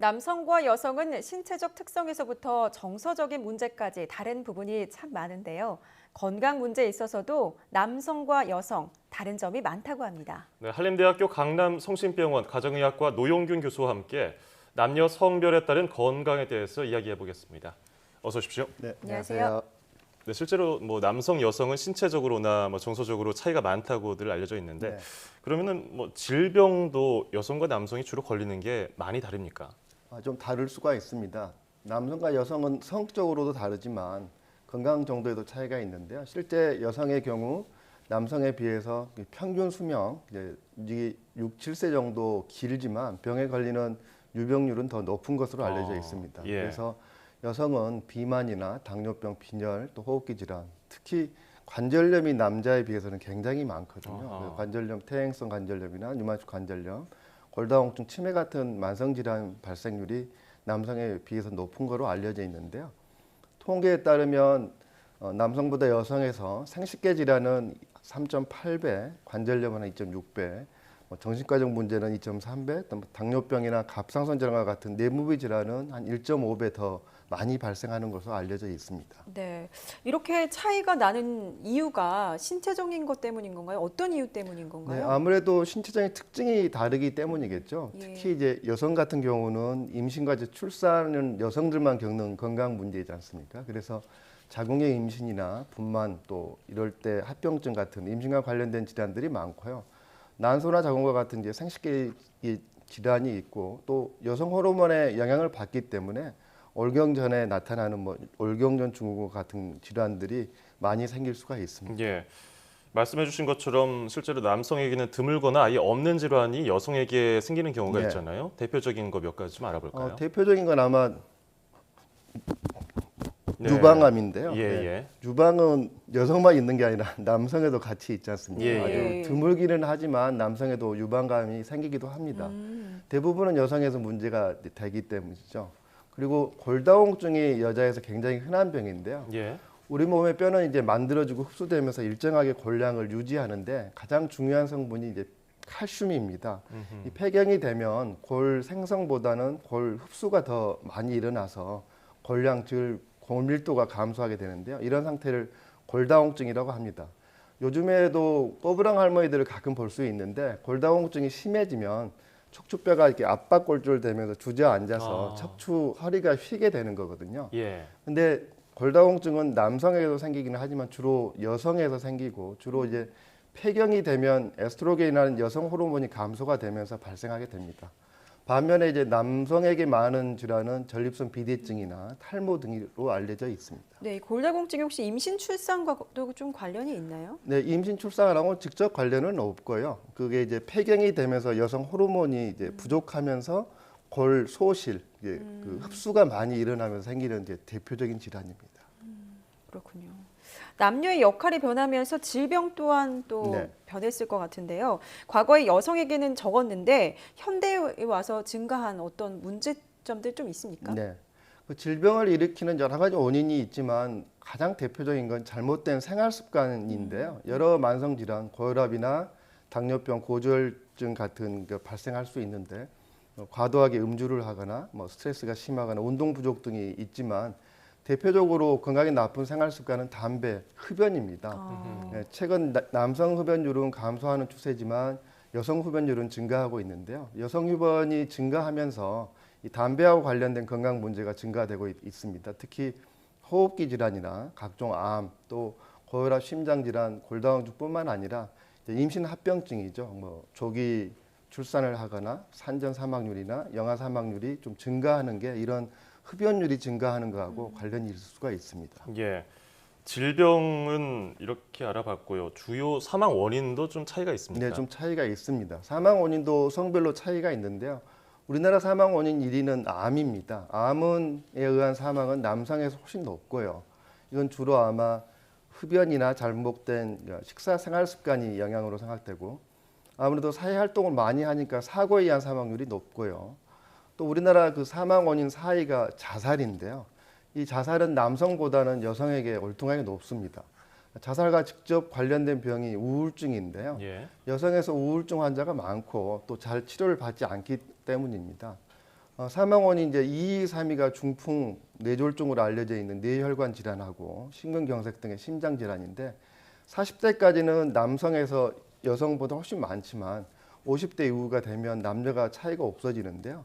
남성과 여성은 신체적 특성에서부터 정서적인 문제까지 다른 부분이 참 많은데요. 건강 문제에 있어서도 남성과 여성 다른 점이 많다고 합니다. 네, 한림대학교 강남성심병원 가정의학과 노용균 교수와 함께 남녀 성별에 따른 건강에 대해서 이야기해 보겠습니다. 어서 오십시오. 네, 안녕하세요. 안녕하세요. 네, 실제로 남성, 여성은 신체적으로나 정서적으로 차이가 많다고들 알려져 있는데 네. 그러면은 질병도 여성과 남성이 주로 걸리는 게 많이 다릅니까? 좀 다를 수가 있습니다. 남성과 여성은 성적으로도 다르지만 건강 정도에도 차이가 있는데요. 실제 여성의 경우 남성에 비해서 평균 수명 이제 6, 7세 정도 길지만 병에 걸리는 유병률은 더 높은 것으로 알려져 있습니다. 예. 그래서 여성은 비만이나 당뇨병, 빈혈, 또 호흡기 질환, 특히 관절염이 남자에 비해서는 굉장히 많거든요. 관절염, 퇴행성 관절염이나 류마티스 관절염, 골다공증, 치매 같은 만성 질환 발생률이 남성에 비해서 높은 것으로 알려져 있는데요. 통계에 따르면 남성보다 여성에서 생식계 질환은 3.8배, 관절염은 2.6배, 정신과적 문제는 2.3배, 당뇨병이나 갑상선 질환과 같은 내부비 질환은 한 1.5배 더 많이 발생하는 것으로 알려져 있습니다. 네, 이렇게 차이가 나는 이유가 신체적인 것 때문인 건가요? 어떤 이유 때문인 네, 건가요? 아무래도 신체적인 특징이 다르기 때문이겠죠. 예. 특히 이제 여성 같은 경우는 임신과 이제 출산은 여성들만 겪는 건강 문제이지 않습니까? 그래서 자궁의 임신이나 분만 또 이럴 때 합병증 같은 임신과 관련된 질환들이 많고요. 난소나 자궁과 같은 이제 생식기 질환이 있고 또 여성 호르몬의 영향을 받기 때문에 올경 전에 나타나는 올경전 증후군 같은 질환들이 많이 생길 수가 있습니다. 예. 말씀해 주신 것처럼 실제로 남성에게는 드물거나 아예 없는 질환이 여성에게 생기는 경우가 네. 있잖아요. 대표적인 거 몇 가지 좀 알아볼까요? 대표적인 건 아마 네. 유방암인데요. 예, 네. 예. 유방은 여성만 있는 게 아니라 남성에도 같이 있지 않습니까? 예, 아주 예. 드물기는 하지만 남성에도 유방암이 생기기도 합니다. 대부분은 여성에서 문제가 되기 때문이죠. 그리고 골다공증이 여자에서 굉장히 흔한 병인데요. 예. 우리 몸의 뼈는 이제 만들어지고 흡수되면서 일정하게 골량을 유지하는데 가장 중요한 성분이 이제 칼슘입니다. 이 폐경이 되면 골 생성보다는 골 흡수가 더 많이 일어나서 골량 즉 골밀도가 감소하게 되는데요. 이런 상태를 골다공증이라고 합니다. 요즘에도 꼬부랑 할머니들을 가끔 볼 수 있는데 골다공증이 심해지면 척추뼈가 이렇게 압박골절 되면서 주저앉아서 척추 허리가 휘게 되는 거거든요. 예. 근데 골다공증은 남성에게도 생기기는 하지만 주로 여성에서 생기고 주로 이제 폐경이 되면 에스트로겐이라는 여성 호르몬이 감소가 되면서 발생하게 됩니다. 반면에 이제 남성에게 많은 질환은 전립선 비대증이나 탈모 등으로 알려져 있습니다. 네, 이 골다공증이 혹시 임신 출산과도 좀 관련이 있나요? 네, 임신 출산하고 직접 관련은 없고요. 그게 이제 폐경이 되면서 여성 호르몬이 이제 부족하면서 골 소실, 그 흡수가 많이 일어나면서 생기는 이제 대표적인 질환입니다. 그렇군요. 남녀의 역할이 변하면서 질병 또한 또 네. 변했을 것 같은데요. 과거에 여성에게는 적었는데 현대에 와서 증가한 어떤 문제점들 좀 있습니까? 네. 그 질병을 일으키는 여러 가지 원인이 있지만 가장 대표적인 건 잘못된 생활 습관인데요. 여러 만성 질환, 고혈압이나 당뇨병, 고지혈증 같은 게 발생할 수 있는데 과도하게 음주를 하거나 스트레스가 심하거나 운동 부족 등이 있지만 대표적으로 건강에 나쁜 생활 습관은 담배, 흡연입니다. 네, 최근 남성 흡연율은 감소하는 추세지만 여성 흡연율은 증가하고 있는데요. 여성 흡연이 증가하면서 이 담배하고 관련된 건강 문제가 증가되고 있습니다. 특히 호흡기 질환이나 각종 암, 또 고혈압, 심장 질환, 골다공증뿐만 아니라 임신 합병증이죠. 조기 출산을 하거나 산전 사망률이나 영아 사망률이 좀 증가하는 게 이런 흡연율이 증가하는 거하고 관련이 있을 수가 있습니다. 예. 질병은 이렇게 알아봤고요. 주요 사망 원인도 좀 차이가 있습니까? 네, 좀 차이가 있습니다. 사망 원인도 성별로 차이가 있는데요. 우리나라 사망 원인 1위는 암입니다. 암에 의한 사망은 남성에서 훨씬 높고요. 이건 주로 아마 흡연이나 잘못된 식사 생활 습관이 영향으로 생각되고 아무래도 사회 활동을 많이 하니까 사고에 의한 사망률이 높고요. 또 우리나라 그 사망 원인 4위가 자살인데요. 이 자살은 남성보다는 여성에게 월등하게 높습니다. 자살과 직접 관련된 병이 우울증인데요. 예. 여성에서 우울증 환자가 많고 또 잘 치료를 받지 않기 때문입니다. 사망 원인 이제 2, 3위가 중풍 뇌졸중으로 알려져 있는 뇌혈관 질환하고 심근경색 등의 심장 질환인데 40대까지는 남성에서 여성보다 훨씬 많지만 50대 이후가 되면 남녀가 차이가 없어지는데요.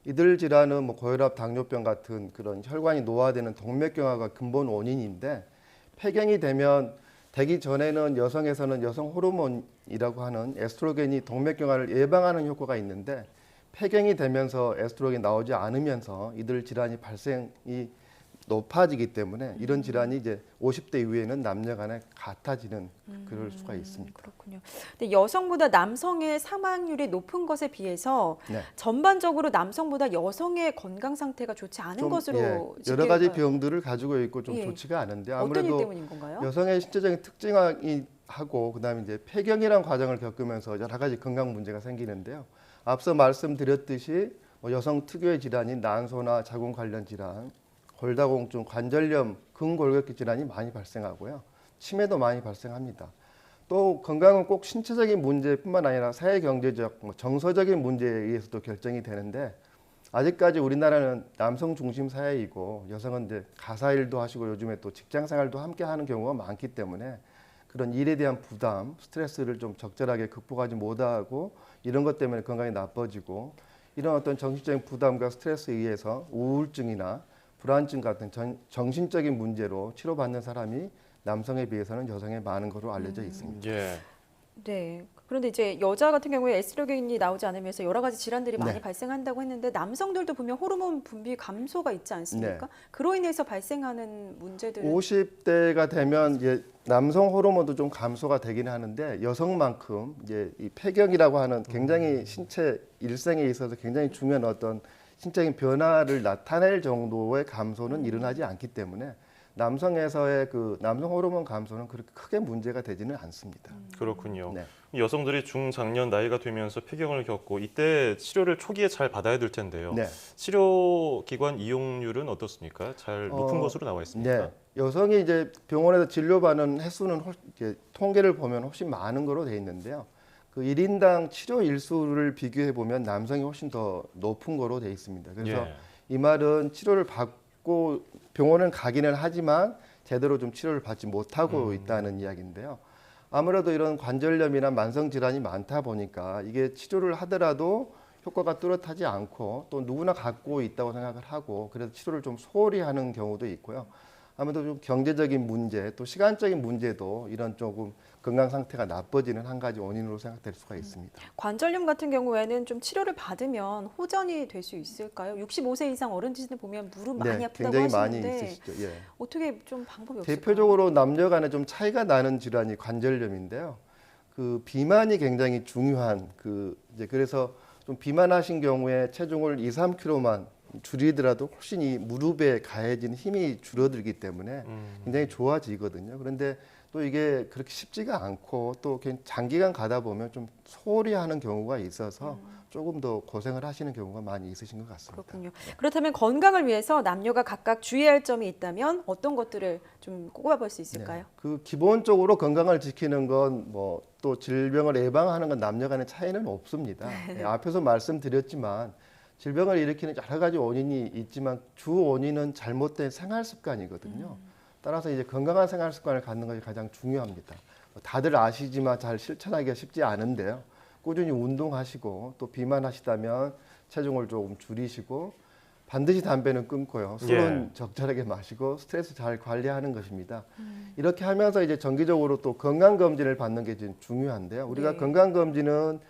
이들 질환은 뭐 고혈압, 당뇨병 같은 그런 혈관이 노화되는 동맥경화가 근본 원인인데 폐경이 되기 전에는 여성에서는 여성 호르몬이라고 하는 에스트로겐이 동맥경화를 예방하는 효과가 있는데 폐경이 되면서 에스트로겐이 나오지 않으면서 이들 질환이 발생이 높아지기 때문에 이런 질환이 이제 50대 이후에는 남녀 간에 같아지는 그럴 수가 있습니다. 그렇군요. 근데 여성보다 남성의 사망률이 높은 것에 비해서 네. 전반적으로 남성보다 여성의 건강 상태가 좋지 않은 것으로 여러 가지 지금 병들을 가지고 있고 좀 예. 좋지가 않은데 어떤 일 아무래도 때문인 건가요? 여성의 신체적인 특징이 하고 그다음에 이제 폐경이라는 과정을 겪으면서 여러 가지 건강 문제가 생기는데요. 앞서 말씀드렸듯이 여성 특유의 질환인 난소나 자궁 관련 질환, 골다공증, 관절염, 근골격계 질환이 많이 발생하고요. 치매도 많이 발생합니다. 또 건강은 꼭 신체적인 문제뿐만 아니라 사회 경제적, 정서적인 문제에 의해서도 결정이 되는데 아직까지 우리나라는 남성 중심 사회이고 여성은 이제 가사 일도 하시고 요즘에 또 직장 생활도 함께 하는 경우가 많기 때문에 그런 일에 대한 부담, 스트레스를 좀 적절하게 극복하지 못하고 이런 것 때문에 건강이 나빠지고 이런 어떤 정신적인 부담과 스트레스에 의해서 우울증이나 불안증 같은 정신적인 문제로 치료받는 사람이 남성에 비해서는 여성에 많은 것으로 알려져 있습니다. 예. 네. 그런데 이제 여자 같은 경우에 에스트로겐이 나오지 않으면서 여러 가지 질환들이 많이 네. 발생한다고 했는데 남성들도 보면 호르몬 분비 감소가 있지 않습니까? 네. 그로 인해서 발생하는 문제들은 50대가 되면 이제 남성 호르몬도 좀 감소가 되긴 하는데 여성만큼 이제 이 폐경이라고 하는 굉장히 신체 일생에 있어서 굉장히 중요한 어떤 신체적인 변화를 나타낼 정도의 감소는 일어나지 않기 때문에 남성에서의 그 남성 호르몬 감소는 그렇게 크게 문제가 되지는 않습니다. 그렇군요. 네. 여성들이 중장년 나이가 되면서 폐경을 겪고 이때 치료를 초기에 잘 받아야 될 텐데요. 네. 치료 기관 이용률은 어떻습니까? 잘 높은 것으로 나와 있습니까? 네. 여성이 이제 병원에서 진료받는 횟수는 이제 통계를 보면 훨씬 많은 거로 돼 있는데요. 그 1인당 치료 일수를 비교해 보면 남성이 훨씬 더 높은 거로 돼 있습니다. 그래서 예. 이 말은 치료를 받고 병원은 가기는 하지만 제대로 좀 치료를 받지 못하고 있다는 이야기인데요. 아무래도 이런 관절염이나 만성 질환이 많다 보니까 이게 치료를 하더라도 효과가 뚜렷하지 않고 또 누구나 갖고 있다고 생각을 하고 그래서 치료를 좀 소홀히 하는 경우도 있고요. 아무래도 좀 경제적인 문제 또 시간적인 문제도 이런 조금 건강 상태가 나빠지는 한 가지 원인으로 생각될 수가 있습니다. 관절염 같은 경우에는 좀 치료를 받으면 호전이 될 수 있을까요? 65세 이상 어른들 보면 무릎 많이 아프다고 굉장히 많이 하시는데 있으시죠. 예. 어떻게 좀 방법이 없을까요? 대표적으로 남녀 간에 좀 차이가 나는 질환이 관절염인데요. 그 비만이 굉장히 중요한 그래서 좀 비만하신 경우에 체중을 2, 3kg만 줄이더라도 훨씬 이 무릎에 가해진 힘이 줄어들기 때문에 굉장히 좋아지거든요. 그런데 또 이게 그렇게 쉽지가 않고 또 장기간 가다 보면 좀 소홀히 하는 경우가 있어서 조금 더 고생을 하시는 경우가 많이 있으신 것 같습니다. 그렇군요. 그렇다면 건강을 위해서 남녀가 각각 주의할 점이 있다면 어떤 것들을 좀 꼽아볼 수 있을까요? 그 기본적으로 건강을 지키는 건 뭐 또 질병을 예방하는 건 남녀 간의 차이는 없습니다. 네, 앞에서 말씀드렸지만 질병을 일으키는 여러 가지 원인이 있지만 주 원인은 잘못된 생활 습관이거든요. 따라서 이제 건강한 생활 습관을 갖는 것이 가장 중요합니다. 다들 아시지만 잘 실천하기가 쉽지 않은데요. 꾸준히 운동하시고 또 비만하시다면 체중을 조금 줄이시고 반드시 담배는 끊고요. 술은 적절하게 마시고 스트레스 잘 관리하는 것입니다. 이렇게 하면서 이제 정기적으로 또 건강 검진을 받는 게 지금 중요한데요. 우리가 네. 건강 검진은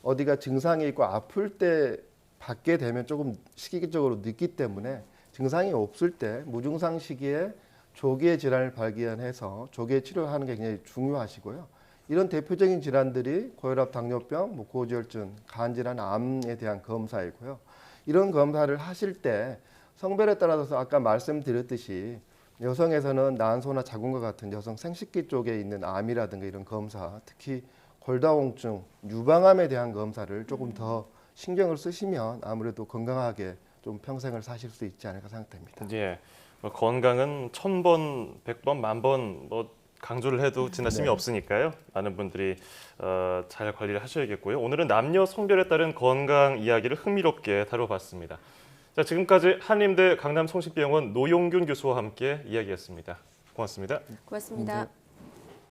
어디가 증상이 있고 아플 때 받게 되면 조금 시기적으로 늦기 때문에 증상이 없을 때 무증상 시기에 조기에 질환을 발견해서 조기에 치료하는 게 굉장히 중요하시고요. 이런 대표적인 질환들이 고혈압, 당뇨병, 고지혈증, 간질환, 암에 대한 검사이고요. 이런 검사를 하실 때 성별에 따라서 아까 말씀드렸듯이 여성에서는 난소나 자궁과 같은 여성 생식기 쪽에 있는 암이라든가 이런 검사, 특히 골다공증, 유방암에 대한 검사를 조금 더 신경을 쓰시면 아무래도 건강하게 좀 평생을 사실 수 있지 않을까 생각됩니다. 예. 건강은 1000번, 100번, 10,000번 뭐 강조를 해도 지나침이 네. 없으니까요. 많은 분들이 잘 관리를 하셔야겠고요. 오늘은 남녀 성별에 따른 건강 이야기를 흥미롭게 다뤄봤습니다. 자, 지금까지 한림대 강남성심병원 노용균 교수와 함께 이야기했습니다. 고맙습니다. 고맙습니다. 네.